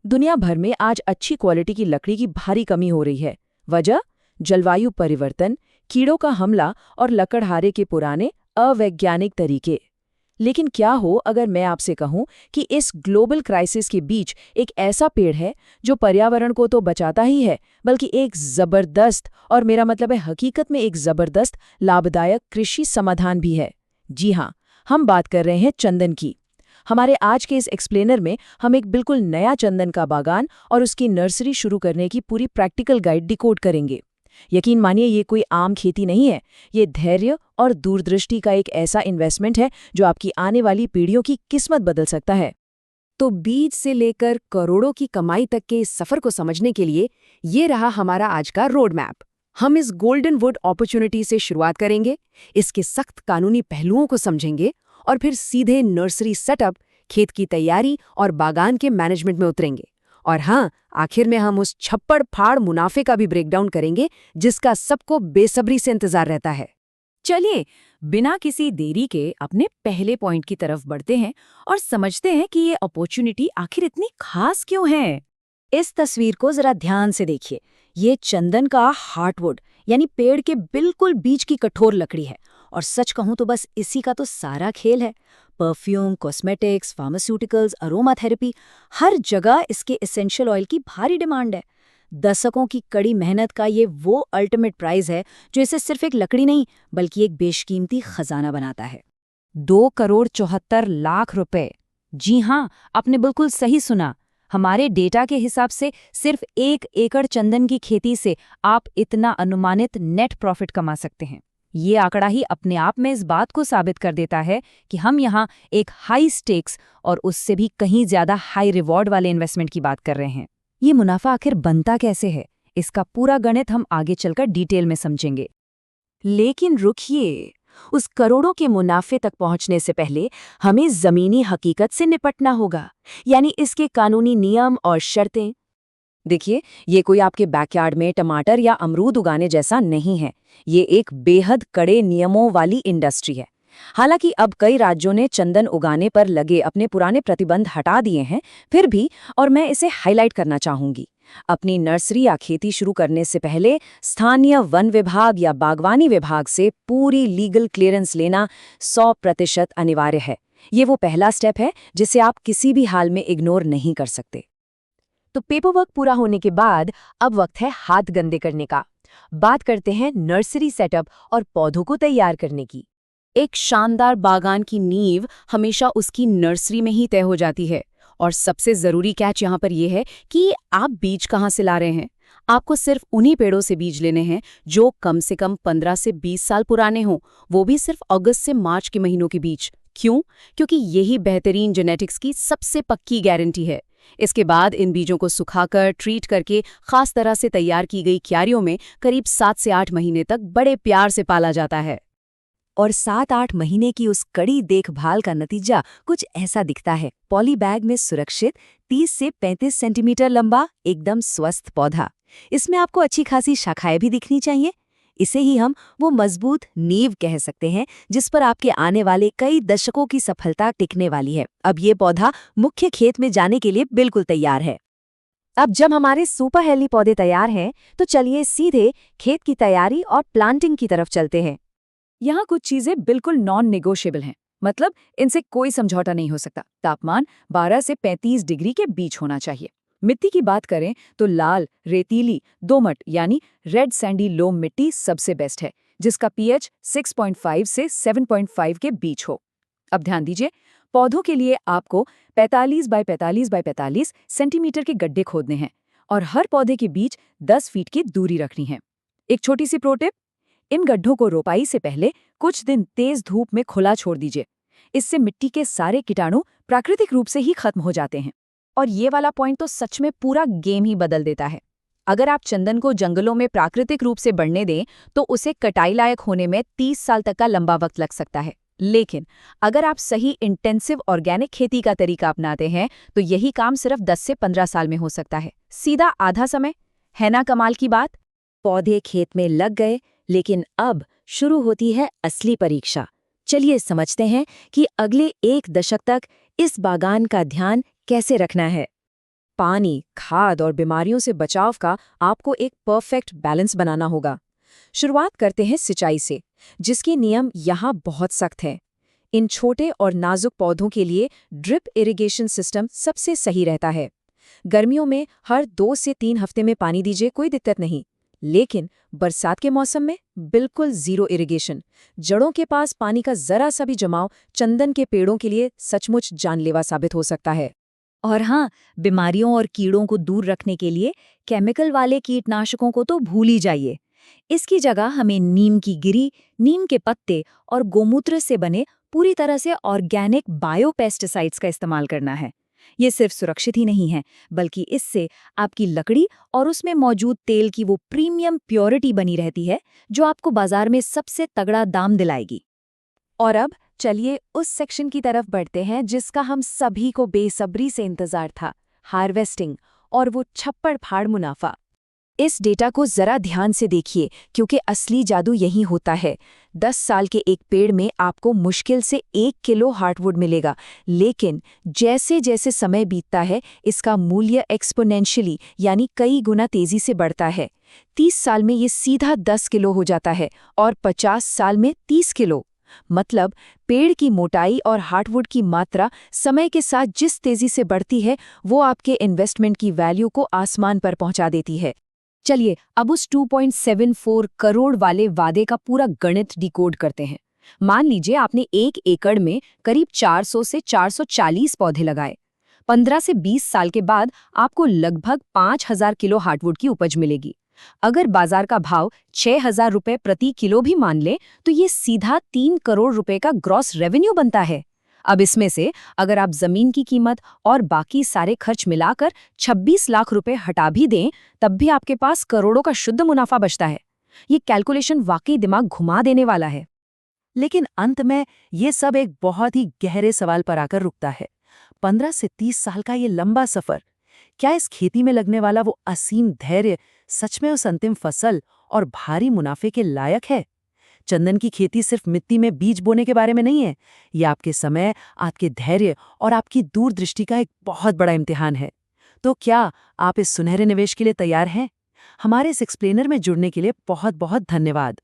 दुनिया भर में आज अच्छी क्वालिटी की लकड़ी की भारी कमी हो रही है। वजह? जलवायु परिवर्तन, कीड़ों का हमला और लकड़हारे के पुराने अवैज्ञानिक तरीके। लेकिन क्या हो अगर मैं आपसे कहूं कि इस ग्लोबल क्राइसिस के बीच एक ऐसा पेड़ है जो पर्यावरण को तो बचाता ही है, बल्कि एक जबरदस्त, और मेरा मतलब है हकीकत में एक जबरदस्त लाभदायक कृषि समाधान भी है। जी हाँ, हम बात कर रहे हैं चंदन की। हमारे आज के इस एक्सप्लेनर में हम एक बिल्कुल नया चंदन का बागान और उसकी नर्सरी शुरू करने की पूरी प्रैक्टिकल गाइड डिकोड करेंगे। यकीन मानिए, ये कोई आम खेती नहीं है। ये धैर्य और दूरदृष्टि का एक ऐसा इन्वेस्टमेंट है जो आपकी आने वाली पीढ़ियों की किस्मत बदल सकता है। तो बीज से लेकर करोड़ों की कमाई तक के इस सफर को समझने के लिए ये रहा हमारा आज का रोड मैप। हम इस गोल्डन वुड अपॉर्चुनिटी से शुरुआत करेंगे, इसके सख्त कानूनी पहलुओं को समझेंगे और फिर सीधे नर्सरी सेटअप, खेत की तैयारी और बागान के मैनेजमेंट में उतरेंगे। और हाँ, आखिर में हम उस छप्पड़ फाड़ मुनाफे का भी ब्रेकडाउन करेंगे जिसका सबको बेसब्री से इंतजार रहता है। चलिए, बिना किसी देरी के अपने पहले पॉइंट की तरफ बढ़ते हैं और समझते हैं कि ये अपॉर्चुनिटी आखिर इतनी खास क्यों है। इस तस्वीर को जरा ध्यान से देखिए। ये चंदन का हार्टवुड यानी पेड़ के बिल्कुल बीच की कठोर लकड़ी है। और सच कहूं तो बस इसी का तो सारा खेल है। Perfume, cosmetics, pharmaceuticals, aroma therapy, हर जगह इसके एसेंशियल ऑयल की भारी डिमांड है। दशकों की कड़ी मेहनत का ये वो अल्टीमेट प्राइज है जो इसे सिर्फ एक लकड़ी नहीं बल्कि एक बेशकीमती खजाना बनाता है। 2,74,00,000 रुपए। जी हाँ, आपने बिल्कुल सही सुना। हमारे डेटा के हिसाब से सिर्फ 1 एकड़ चंदन की खेती से आप इतना अनुमानित नेट प्रॉफिट कमा सकते हैं। ये आंकड़ा ही अपने आप में इस बात को साबित कर देता है कि हम यहाँ एक हाई स्टेक्स और उससे भी कहीं ज्यादा हाई रिवॉर्ड वाले इन्वेस्टमेंट की बात कर रहे हैं। ये मुनाफा आखिर बनता कैसे है, इसका पूरा गणित हम आगे चलकर डिटेल में समझेंगे। लेकिन रुकिए, उस करोड़ों के मुनाफे तक पहुंचने से पहले हमें जमीनी हकीकत से निपटना होगा, यानी इसके कानूनी नियम और शर्तें। देखिए, ये कोई आपके बैकयार्ड में टमाटर या अमरूद उगाने जैसा नहीं है। ये एक बेहद कड़े नियमों वाली इंडस्ट्री है। हालांकि अब कई राज्यों ने चंदन उगाने पर लगे अपने पुराने प्रतिबंध हटा दिए हैं, फिर भी, और मैं इसे हाईलाइट करना चाहूंगी, अपनी नर्सरी या खेती शुरू करने से पहले स्थानीय वन विभाग या बागवानी विभाग से पूरी लीगल क्लियरेंस लेना 100% अनिवार्य है। ये वो पहला स्टेप है जिसे आप किसी भी हाल में इग्नोर नहीं कर सकते। तो पेपरवर्क पूरा होने के बाद अब वक्त है हाथ गंदे करने का। बात करते हैं नर्सरी सेटअप और पौधों को तैयार करने की। एक शानदार बागान की नींव हमेशा उसकी नर्सरी में ही तय हो जाती है। और सबसे जरूरी कैच यहाँ पर यह है कि आप बीज कहाँ से ला रहे हैं। आपको सिर्फ उन्हीं पेड़ों से बीज लेने हैं जो कम से कम 15 से 20 साल पुराने हों, वो भी सिर्फ अगस्त से मार्च के महीनों के बीच। क्यों? क्योंकि यही बेहतरीन जेनेटिक्स की सबसे पक्की गारंटी है। इसके बाद इन बीजों को सुखाकर ट्रीट करके खास तरह से तैयार की गई क्यारियों में करीब 7 से 8 महीने तक बड़े प्यार से पाला जाता है। और 7-8 महीने की उस कड़ी देखभाल का नतीजा कुछ ऐसा दिखता है। पॉली बैग में सुरक्षित 30 से 35 सेंटीमीटर लंबा एकदम स्वस्थ पौधा। इसमें आपको अच्छी खासी शाखाएं भी दिखनी चाहिए। इसे ही हम वो मजबूत नींव कह सकते हैं जिस पर आपके आने वाले कई दशकों की सफलता टिकने वाली है। अब ये पौधा मुख्य खेत में जाने के लिए बिल्कुल तैयार है। अब जब हमारे सुपर हेल्दी पौधे तैयार हैं, तो चलिए सीधे खेत की तैयारी और प्लांटिंग की तरफ चलते हैं। यहाँ कुछ चीजें बिल्कुल नॉन नेगोशिएबल हैं, मतलब इनसे कोई समझौता नहीं हो सकता। तापमान 12 से 35 डिग्री के बीच होना चाहिए। मिट्टी की बात करें तो लाल, रेतीली, दोमट यानी रेड सैंडी लोम मिट्टी सबसे बेस्ट है, जिसका पीएच 6.5 से 7.5 के बीच हो। अब ध्यान दीजिए, पौधों के लिए आपको 45 बाय 45 बाय 45 सेंटीमीटर के गड्ढे खोदने हैं और हर पौधे के बीच 10 फीट की दूरी रखनी है। एक छोटी सी प्रो टिप, इन गड्ढों को रोपाई से पहले कुछ दिन तेज धूप में खुला छोड़ दीजिए। इससे मिट्टी के सारे कीटाणु प्राकृतिक रूप से ही खत्म हो जाते हैं। और ये वाला पॉइंट तो सच में पूरा गेम ही बदल देता है। अगर आप चंदन को जंगलों में प्राकृतिक रूप से बढ़ने दें तो उसे कटाई लायक होने में 30 साल तक का लंबा वक्त लग सकता है। लेकिन अगर आप सही इंटेंसिव ऑर्गेनिक खेती का तरीका अपनाते हैं तो यही काम सिर्फ 10 से 15 साल में हो सकता है। सीधा आधा समय। है ना कमाल की बात? पौधे खेत में लग गए, लेकिन अब शुरू होती है असली परीक्षा। चलिए समझते हैं कि अगले 1 दशक तक इस बागान का ध्यान कैसे रखना है। पानी, खाद और बीमारियों से बचाव का आपको एक परफेक्ट बैलेंस बनाना होगा। शुरुआत करते हैं सिंचाई से, जिसके नियम यहाँ बहुत सख्त हैं। इन छोटे और नाजुक पौधों के लिए ड्रिप इरिगेशन सिस्टम सबसे सही रहता है। गर्मियों में हर 2 से 3 हफ्ते में पानी दीजिए, कोई दिक्कत नहीं। लेकिन बरसात के मौसम में बिल्कुल जीरो इरिगेशन। जड़ों के पास पानी का जरा सा भी जमाव चंदन के पेड़ों के लिए सचमुच जानलेवा साबित हो सकता है। और हाँ, बीमारियों और कीड़ों को दूर रखने के लिए केमिकल वाले कीटनाशकों को तो भूल ही जाइए। इसकी जगह हमें नीम की गिरी, नीम के पत्ते और गोमूत्र से बने पूरी तरह से ऑर्गेनिक बायोपेस्टिसाइड्स का इस्तेमाल करना है। ये सिर्फ सुरक्षित ही नहीं है, बल्कि इससे आपकी लकड़ी और उसमें मौजूद तेल की वो प्रीमियम प्योरिटी बनी रहती है जो आपको बाजार में सबसे तगड़ा दाम दिलाएगी। और अब चलिए उस सेक्शन की तरफ बढ़ते हैं जिसका हम सभी को बेसब्री से इंतजार था, हार्वेस्टिंग और वो छप्पड़ फाड़ मुनाफा। इस डेटा को जरा ध्यान से देखिए, क्योंकि असली जादू यही होता है। 10 साल के एक पेड़ में आपको मुश्किल से 1 किलो हार्डवुड मिलेगा, लेकिन जैसे जैसे समय बीतता है इसका मूल्य एक्सपोनेंशियली यानी कई गुना तेजी से बढ़ता है। 30 साल में ये सीधा 10 किलो हो जाता है और 50 साल में 30 किलो। मतलब पेड़ की मोटाई और हार्डवुड की मात्रा समय के साथ जिस तेजी से बढ़ती है वो आपके इन्वेस्टमेंट की वैल्यू को आसमान पर पहुंचा देती है। चलिए अब उस 2.74 करोड़ वाले वादे का पूरा गणित डिकोड करते हैं। मान लीजिए आपने 1 एकड़ में करीब 400 से 440 पौधे लगाए। 15 से 20 साल के बाद आपको लगभग 5000 किलो हार्डवुड की उपज मिलेगी। अगर बाजार का भाव 6000 रुपए प्रति किलो भी मान ले तो ये सीधा 3 करोड़ रुपए का ग्रॉस रेवेन्यू बनता है। अब इसमें से अगर आप जमीन की कीमत और बाकी सारे खर्च मिलाकर 26 लाख रुपए हटा भी दें, तब भी आपके पास करोड़ों का शुद्ध मुनाफा बचता है। ये कैलकुलेशन वाकई दिमाग घुमा देने वाला है। लेकिन अंत में ये सब एक बहुत ही गहरे सवाल पर आकर रुकता है। 15 से 30 साल का ये लंबा सफर, क्या इस खेती में लगने वाला वो असीम धैर्य सच में उस अंतिम फसल और भारी मुनाफे के लायक है? चंदन की खेती सिर्फ मिट्टी में बीज बोने के बारे में नहीं है, ये आपके समय, आपके धैर्य और आपकी दूरदृष्टि का एक बहुत बड़ा इम्तिहान है। तो क्या आप इस सुनहरे निवेश के लिए तैयार हैं? हमारे इस एक्सप्लेनर में जुड़ने के लिए बहुत बहुत धन्यवाद।